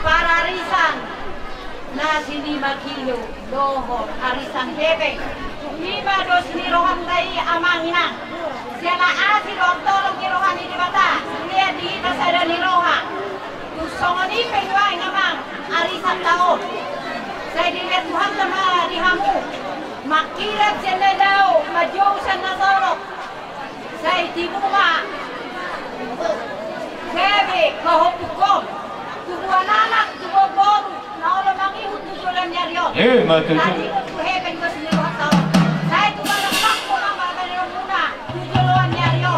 para arisan na sini makilo doho arisan bebe lima dos nirohan tay amangina siya asi doktor nirohan di bata lihat di tas ada nirohan tusongoni penguai ngamang arisan taon saya dilihat Tuhan sama di hamu makirat siya daw majau sa nasorok saya timuma bebe kahopukom tubuhan anak tubuhan bom naolo mangihut tujulan nyariyo mati tadi kuheben ko siniruhan taon saya tumalang pakpo ng mga kanirong muna tujulan nyariyo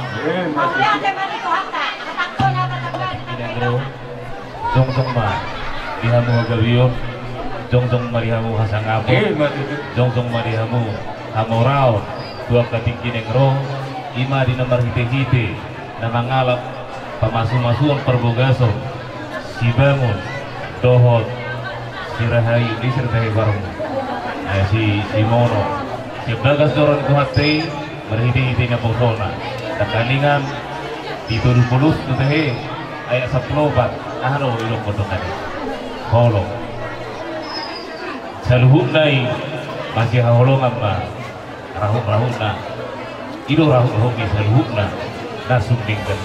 maulihan sa manito hata katakto na tataglan Inagro Jong ma dihamu hagawiyo Jong marihamu hasangapo Jong marihamu hamorao dua katinggi negro ima di nomor hite-hite na mangalap pamasu-masuang perbogaso si bangun dohot si rahayu di sertai bareng si mono si bagas doron kuhate berhiti-hiti na posona takaningan dituduh pulus tutehe ayat 10 ahro ilong potong holong saluhuk nai masih holongan ma rahuk na ilo rahuk ni saluhuk na nasunding kan